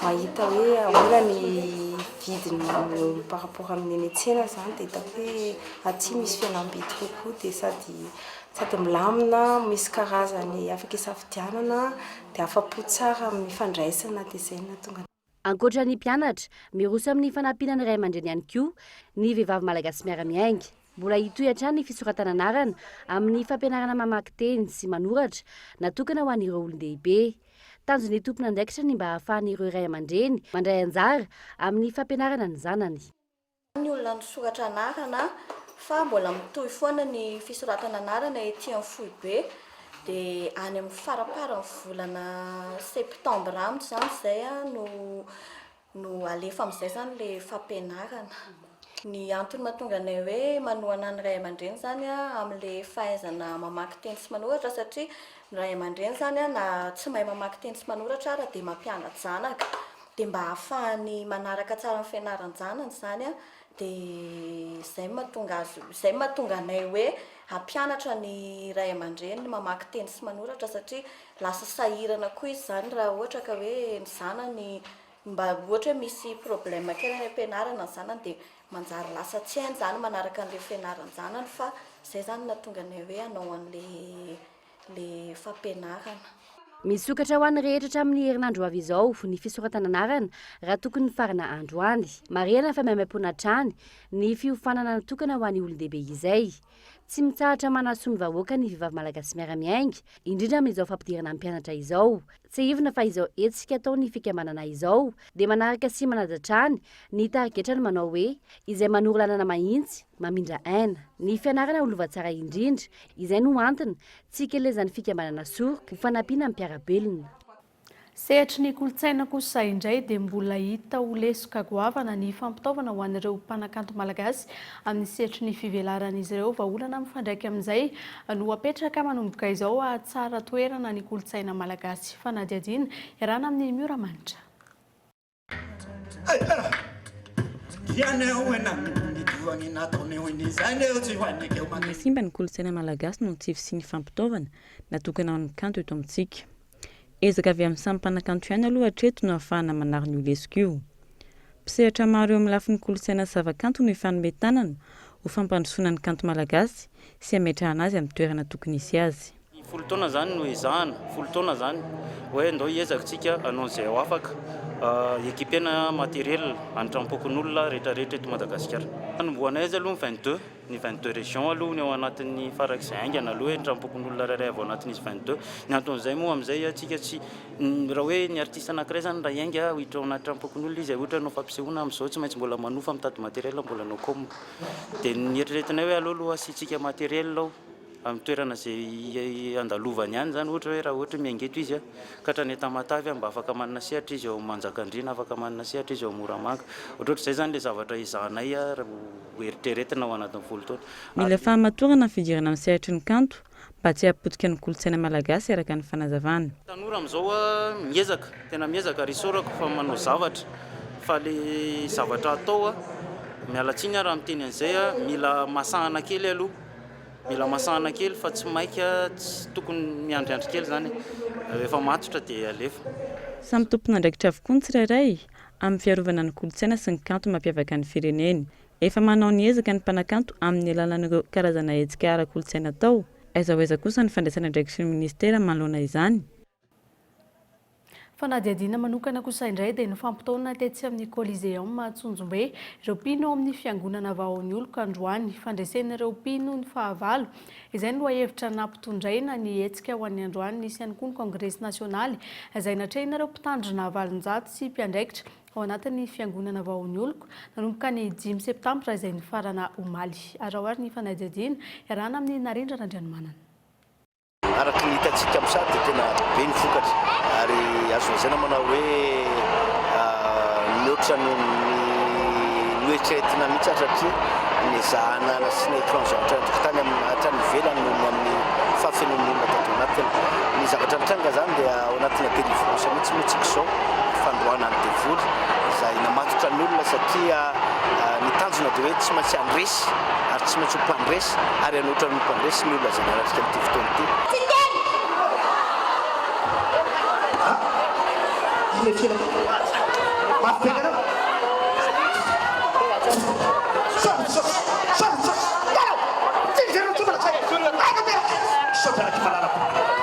mahita hoe ahoana ny vidiny par rapport amin'ny tsena zany dia hitako hoe aty misy fihenam-bidy kokoa dia sady milamina, misy karazany afaka hisafidianana dia afa-po tsara amin'ny fandraisana dia izay nahatonga. Ankoatra ny mpianatra, miroso amin'ny fanampiana ny ray aman-dreny ihany koa ny vehivavy malagasy miara-miainga. Mbola hitohy hatrany ny fisoratana anarana amin'ny fampianarana mamaky teny sy manoratra natokana ho an'ireo olon-dehibe. Tanjony tompona andraikitra ny mba ahafahan'ireo ray aman-dreny mandray anjara amin'ny fampianarana ny zanany. Ny olona nisoratra anarana fa mbola mitohy foana ny fisoratana anarana ety amin'ny Foibe dia any amin'ny faraparan'ny volana septambra aminy zany zay no alefa amin'izay zany le fampianarana. Ny antony mahatonga anay hoe manohana ny ray aman-dreny zany amin'le fahaizana mamaky teny sy manoratra satria ny ray aman-dreny zany na tsy mahay mamaky teny sy manoratra ara dia mampianatra zanaka dia mba ahafahany manaraka tsara ny fianaran'ny zanany zany dia izay mahatonga anay hoe hampianatra ny ray aman-dreny mamaky teny sy manoratra satria lasa sahirana koa izy zany raha ohatra ka hoe ny zanany mba ohatra misy problème kely any ampianarana ny zanany dia manjary lasa tsy hainy zany manaraka an'le fianaran'ny zanany fa izay zany nahatonga anay hoe hanao an'le fampianarana. Misokatra ho an'ny rehetra hatramin'ny herinandro avy izao ny fisoratana anarana raha tokony farana andro any. Marihana fa maimaimpona hatrany ny fiofanana natokana ho an'ny olon-dehibe izay. Tsy mitsahatra manasony vahoaka ny vehivavy malagasy miara-miainga indrindra amin'izao fampidirana amin'ny mpianatra izao. Tsy hivona fa izao hetsika ataony fikambanana izao dia manaraka sy manadatrany ny tarigetrany manao hoe izay manoro lalana mahitsy mamindra aina. Ny fianarana ho lova tsara indrindra izay no antony tsy kelezan'ny fikambanana soroka ho fanampiana amin'ny mpiarabelona. Sehatry ny kolontsaina kosa indray dia mbola hita ho lesoka goavana ny fampitaovana ho an'ireo mpanakanto malagasy amin'ny sehatry ny fivelaran'izy ireo vahaolana mifandraika amin'izay no apetraka manomboka izao tsara toerana ny kolontsaina malagasy. Fanadiadiana iarana amin'ny Mioramanitra. Simba ny kolontsaina malagasy no tsy sy ny fampitaovana natokana amin'ny kanto eto amintsika. Ezaka avy amin'ny samy mpanakanto ihany aloha hatreto no ahafahana manary ny UNESCO. Mpisehatra maro eo amin'ny lafiny kolontsaina zavakanto no ifanometanana ho fampandrosoana ny kanto malagasy sy hametrahana azy amin'ny toerana tokony hisy azy. Folo taona zany no izahana, folo taona zany hoe andao hiezaka anao izay ho afaka équipena matériel antrampokon'olona rehetrarehetra eto Madagasikara. Anomboanay izy aloha ny 22 région aloha ny ao anatin'ny farak'izay aingana aloha hoe antrampokon'olona rairay avy ao anatin'izy 22. Ny anton'izay moa amin'izay atsika tsy raha hoe ny artiste anankiray zany raha hiainga hiditra ao anaty trampokon'olona izy ohatra anao fampisehoana amin'izao tsy maintsy mbola manofa mitady matériel mbola anao comme. Dia ny eritreretinay hoe aloha asitsika matériel ao amin'ny toerana izay andalovany ihany zany ohatra hoe raha ohatra miangeto izy ka hatrany Tamatavy mba afaka manana sehatra izy ao Manjakandriana afaka manana sehatra izy ao Moramanga ohatrohatr'izay zany le zavatra izahanay eritreretina ao anatin'ny folo taona. Mila fahamatorana ny fidirana amin'ny sehatry ny kanto mba tsy hapotika ny kolontsaina malagasy araka ny fanazavana. Tanora amin'izao miezaka tena miezaka ary isorako fa manao zavatra fa le zavatra atao mialatsiny raha miteny an'izay mila masahana kely aloha. Mila masahana kely fa tsy maika tsy tokony miandriandry kely zany efa matotra dia alefa. Samy tompona andraikitra avokoa ny tsirairay amin'ny fiarovana ny kolontsaina sy ny kanto mampiavaka ny fireneny. Efa manao ny ezaka ny mpanakanto amin'ny alalan'ireo karazana hetsika ara-kolontsaina atao. Aiza ho aiza kosa ny fandraisana andraikitry ny ministera manoloana izany. Fanadihadiana manokana kosa indray dia ny fampitaonana tetsy amin'ny Coliseum Matsonjombe ireo mpino amin'ny fiangonana vahoan'ny oloko androany fandresen'ireo mpino ny fahavalo. Izay no hevitra nampitondraina ny hetsika ho an'ny androany nisy ihany koa ny Congrès nasionaly izay natrehina ireo mpitandrina valonjato sy mpiandraikitra ao anatin'ny fiangonana vahoan'ny oloko nanomboka ny 5 septambra izay ny farana omaly. Arahoary ny fanadihadiana iarahana amin'ny Narendra Randrianomanana. Araka ny hitantsika amin'ny sary dia tena be ny vokatra ary azo lazaina manao hoe mihoatra no eritreretina mihitsy satria ny zahana sy ny étranger tany hatrany ivelany no amin'ny fahafenon'olona tato anatiny. Ny zavatra mitranga zany dia ao anatina délivrance mihitsy mihitsika izao fandroana ny devoly izay namatotra ny olona satria ny tanjona dia hoe tsy maintsy andresy ary tsy maintsy ho mpandresy ary anoatra ny mpandresy ny olona zay naratrika n'ity fotoana ity.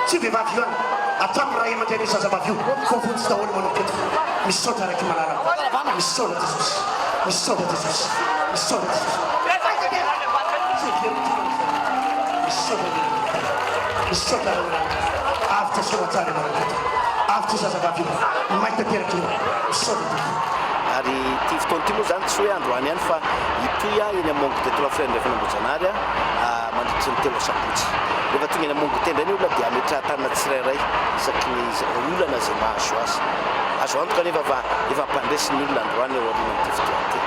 Tsy vehivavy io any atamin'ny raha aman-dreny zazavavy io fofotsy daholo manao keto misaotra araiky malalaka misaotra Jesosy misaotra Jesosy misaotra Jesosy misaotra avy tasoa tsara manao keto avy ty zazavavy io maika teraky io misaotra ary ty fotoana ity moa zany tsy hoe androany ihany fa itoy eny amongo de tola frère ndraiky nambojanary mandritry ny telo sabotsy rehefa tonga eny amongo tendra ny olona dia ametraha-tanana tsirairay isaky ny olana zay mahazo azy azo antoka nefa efa mpandresy ny olona androany eo arinan'ity fotoana ity.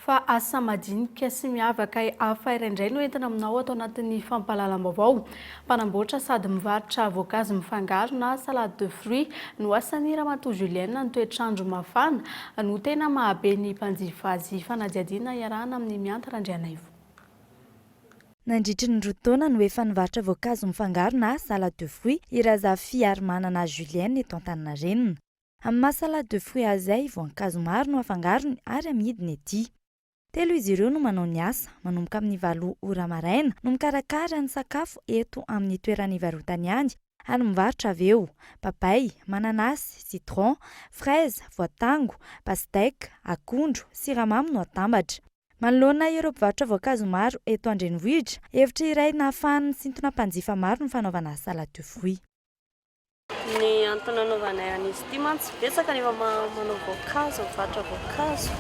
Fa asa madinika sy miavaka hafa iraindray no entina aminao atao anatin'ny fampahalalam-baovao. Mpanamboatra sady mivarotra voankazo mifangaro na salade de fruits no asan'ny Ramatoa Julienne ny toetrandro mafana no tena mahabe ny mpanjifa azy. Fanadihadiana iarahana amin'ny Mianta Randrianaivo. Nandritry ny roa taona no efa nivarotra voankazo mifangaro na salade de fruits Irazafy ary manana Julienne eto Antaninarenina. Amin'ny maha salade de fruits azay voankazo maro no afangarony ary amidiny ety. Telo izy ireo no manao ny asa, manomboka amin'ny 7 ora maraina no mikarakara ny sakafo eto amin'ny toerana ivarotany ihany ary mivarotra avy eo papay, mananasy, citron, fraise, voatango, pastèque, akondro, siramamy no atambatra. Manoloana ireo mpivarotra voankazo maro eto Andrenivohitra, hevitra iray nahafahan'ny sintona mpanjifa maro ny fanaovana salade de fruits. Ny antony anaovanay an'izy ity mantsy betsaka rehefa manao voankazo, mivarotra voankazo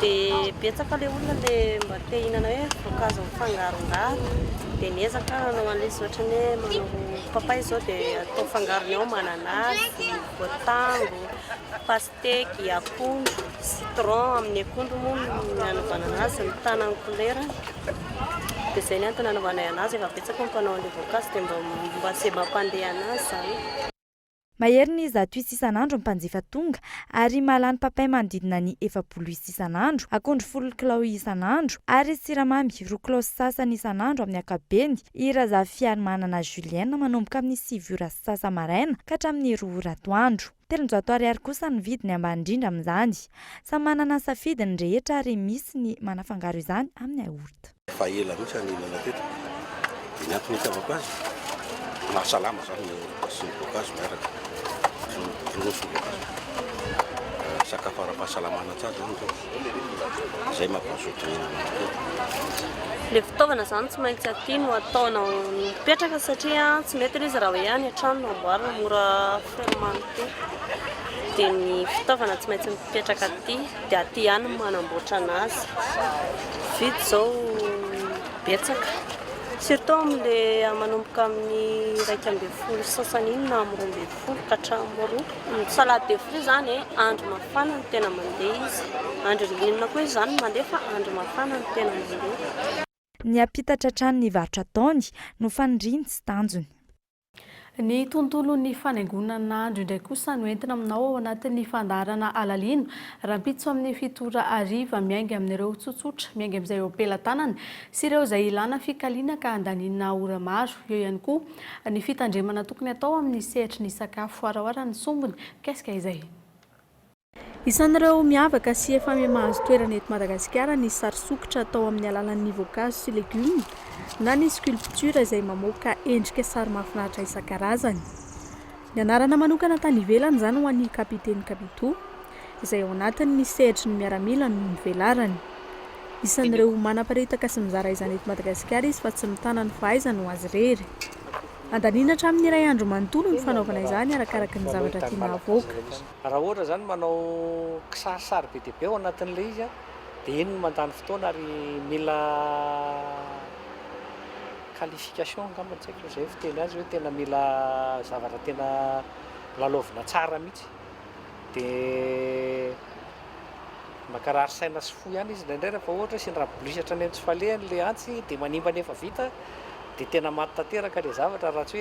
dia betsaka ilay olona ilay mba te hihinana hoe voankazo mifangarongaro dia niezaka hanao an'ilay ohatra ny hoe manao papay izao dia atao fangarony ao mananasy, voatango, pastèque, akondro, citron amin'ny akondro moa ny anaovana anazy mitana ny kolera dia izay ny antony anaovanay anazy efa betsaka ny mpanao an'ilay voankazo dia mba tsy mampandeha anazy zany. Mahery ny 100 isan'andro mpanjifa tonga ary malany papay manodidina ny 40 isan'andro, akondro 10 kilao isan'andro ary siramamy 2 kilao sasany isan'andro amin'ny akabeny. Iraza Fiarimanana Julienne manomboka amin'ny 7 ora sasa maraina ka hatramin'ny 2 ora atoandro. 300 ariary kosa ny vidiny ambany indrindra amin'izany. Samy manana ny safidiny rehetra ary misy ny manafangaro izany amin'ny yaourt. Fa ela mihitsy ny ilana teto. Ny antony itiavako azy mahasalama zany sy bokazo miaraka. Sakafo ara-pahasalamana tsara zany zay mampizoto le fitaovana zany tsy maintsy aty no ataonao mipetraka satria tsy mety izy raha hoe any an-trano no amboarina mora fermante dia ny fitaovana tsy maintsy mipetraka aty dia aty ihany manamboatra anazy. Vidy zao betsaka surtout amin'le manomboka amin'ny 1.20 sasany iny na amin'ny 12 ka hatramin'ny 2. Salade de fruits zany andro mafana no tena mandeha izy. Andro ririnina koa izy zany mandeha fa andro mafana no tena mandeha. Ny ampitatra trano ny varotra taony no fanindriny tsy tanjony. Ny tontolon'ny fanaingonana andro indray kosa no entina aminao ao anatin'ny fandaharana alalino rahampitso amin'ny fitora ariva miainga amin'ireo tsotsotra miainga amin'izay eo ampelantanana sy ireo izay ilana fikaliana ka andanina ora maro. Eo ihany koa ny fitandremana tokony atao amin'ny sehatra ny sakafo arahoara ny sombony. Kasika izay isan'ireo miavaka sy efa mahazo toerana eto Madagasikara ny sary sokitra atao amin'ny alalan'ny voankazo sy legioma na ny sculpture izay mamoaka endrika sary mahafinaritra isan-karazany. Ny anarana manokana tany ivelany izany ho an'ny kapiteny Kapito izay ao anatin'ny sehatra ny miaramila no nivelarany. Isan'ireo manaparitaka sy mizara izany eto Madagasikara izy fa tsy mitana ny fahaizany ho azy irery. Andanina hatramin'ny iray andro manontolo ny fanaovana izany arakaraka ny zavatra tiana avoaka. Raha ohatra zany manao kisarisary be dia be ao anatin'ilay izy dia iny no mandany fotoana ary mila qualification angamba tsy haiko izay fiteny azy hoe tena mila zavatra tena lalaovina tsara mihitsy. Dia makarary saina sy fo ihany izy indraindray rehefa ohatra sy ny rabolisatra any amin'ny tsy falehany ilay antsy dia manimba nefa vita dia tena maty tanteraka ilay zavatra raha tsy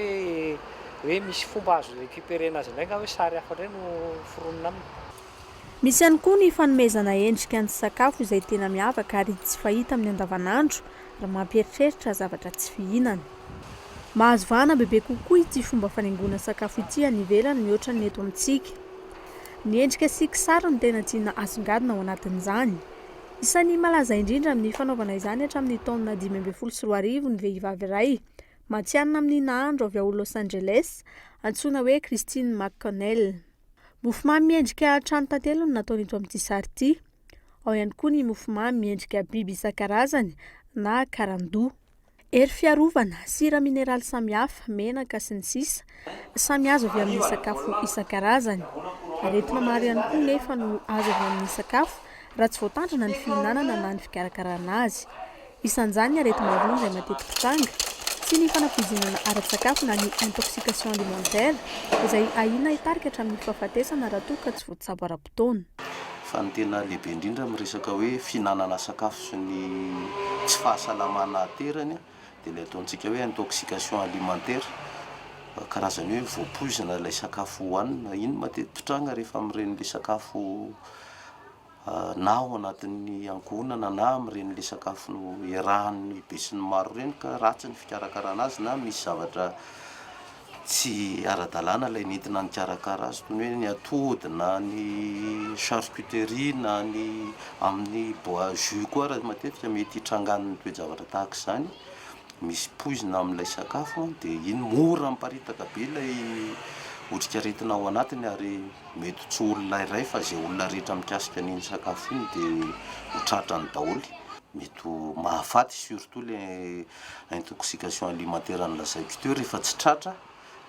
hoe misy fomba azo récupérer azy indray nga hoe sary hafa indray no foronina aminy. Misy ihany koa ny fanomezana endrika ny sakafo izay tena miavaka ary tsy fahita amin'ny andavanandro raha mampieritreritra zavatra tsy fihinana. Mahazo vahana bebe kokoa ity fomba fanaingona sakafo ity any ivelany mihoatra ny eto amintsika. Ny endrika sy kisary no tena tiana asongadina ao anatin'izany. Isan'ny malaza indrindra amin'ny fanaovana izany hatramin'ny taona 2014 ny vehivavy iray matianina amin'ny nahandro avy ao Los Angeles antsoina hoe Christine McConnell. Mofomamy miendrika trano tantelo no nataony eto amin'ity sary ity. Ao ihany koa ny mofomamy miendrika biby isan-karazany na karandoa. Ery fiarovana, sira mineraly samihafa, menaka sy ny sisa samy azo avy amin'ny sakafo isan-karazany. Aretina maro ihany koa nefa no azo avy amin'ny sakafo raha tsy voatandrana ny fihinanana na ny fikarakarana azy. Isan'izany ny aretim-bavony izay matetika tranga sy ny fanafodinana ara-tsakafo na ny intoxication alimentaire izay ahina hitarika hatramin'ny fahafatesana raha toa ka tsy voatsabo ara-potoana. Fa ny tena lehibe indrindra miresaka hoe fihinanana sakafo sy ny tsy fahasalamana aterany dia ilay ataontsika hoe intoxication alimentaire. Karazany hoe voapoizina ilay sakafo hohanina, iny matetika tranga rehefa miren'ilay sakafo na ao anatin'ny ankohonana na amin'iren'ilay sakafo iarahan'ny be sy ny maro ireny ka ratsy ny fikarakarana azy na misy zavatra tsy ara-dalàna ilay nentina nikarakara azy toy ny hoe ny atody na ny charcuterie na ny amin'ny bois jus koa raha matetika mety hitrangan'ny toe-javatra tahaka izany. Misy poizina amin'ilay sakafo dia iny mora miparitaka be ilay otrikaretina ao anatiny ary mety tsy olona iray fa izay olona rehetra mikasika an'iny sakafo iny dia ho tratrany daholo. Mety mahafaty surtout ilay intoxication alimentaire nolazaiko teo rehefa tsy tratra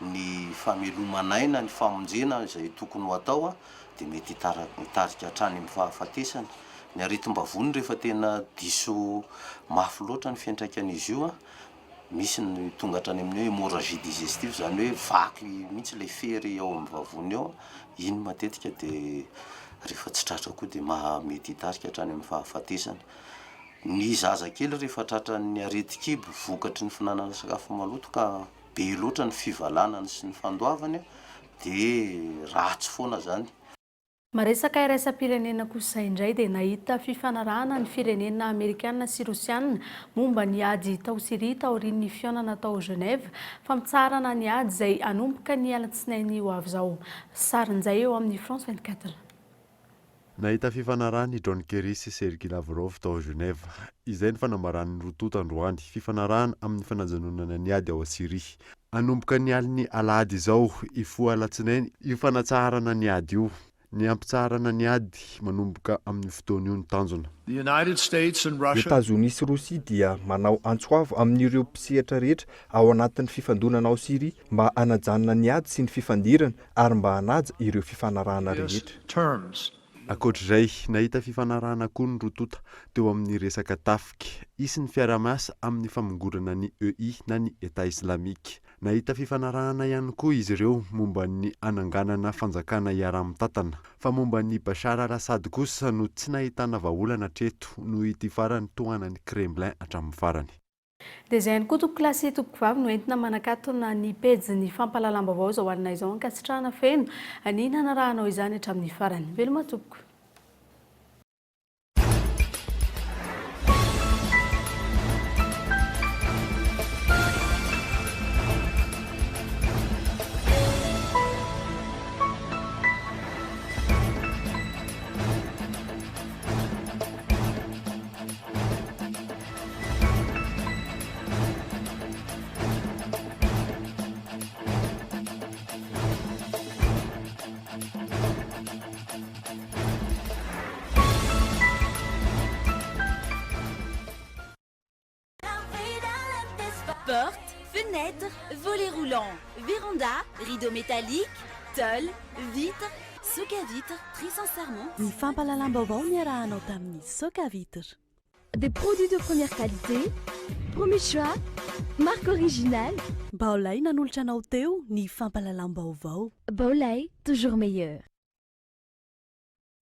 ny famelomanaina, ny famonjena izay tokony ho atao dia mety hitarika hatrany amin'ny fahafatesana. Ny aretim-bavony rehefa tena diso mafy loatra ny fiantraikan'izy io misy ny tonga hatrany amin'ny hoe hémorragie digestive izany hoe vaky mihitsy ilay fery ao amin'ny vavony ao. Iny matetika dia rehefa tsy tratra koa dia mety hitarika hatrany amin'ny fahafatesana. Ny zazakely rehefa tratran'ny areti-kibo vokatry ny fihinanana sakafo maloto ka be loatra ny fivalanany sy ny fandoavany dia ratsy foana zany. Maresaka iraisam-pirenena kosa indray dia nahita fifanarahana ny firenena Amerikanina sy Rosianina momba ny ady tao Siria taorian'ny fihaonana tao Genève fa mitsarana ny ady izay hanomboka ny alatsinainy ho avy izao. Sarin'izay eo amin'ny France 24. Nahita fifanarahana John Kerry sy Sergei Lavrov tao Genève. Izay ny fanambaran'ny rototo androany fifanarahana amin'ny fanajanonana ny ady ao Siria. Hanomboka ny aliny alahady izao ifoa alatsinainy io fanatsarana ny ady io. Ny ampitsarana ny ady manomboka amin'ny fotoana io ny tanjona. Etazonia sy Rosia dia manao antsoavo amin'ireo mpisehatra rehetra ao anatin'ny fifandonana ao Siria mba hanajanona ny ady sy ny fifandirana ary mba hanaja ireo fifanarahana rehetra. Ankoatr'izay, nahita fifanarahana koa ny rotota teo amin'ny resaka tafika, isy ny fiara-miasa amin'ny famongorana ny EI na ny État Islamika. Nahita fifanarahana ihany koa izy ireo momba ny ananganana fanjakana iara-mitantana, fa momba ny Bashar al-Assad kosa no tsy nahitana vahaolana hatreto no ity farany tohanan'ny Kremlin hatramin'ny farany. Dia izay ihany koa tompoko lasy tompoko vavy no entina manakatona ny pejy fampahalalam-baovao izao alina izao ankasitrahana feno ny nanarahanao izany hatramin'ny farany. Veloma tompoko. Porte, fenêtre, volets roulants, véranda, rideaux métalliques, tôle, vitres, soca-vitre, trice en serment. Ny fampahalalam-baovao ny arahanao tamin'ny Soca-Vitre. Des produits de première qualité, premier choix, marque originale. Baolay nanolotra anao teo ny fampahalalam-baovao. Baolay, toujours meilleur.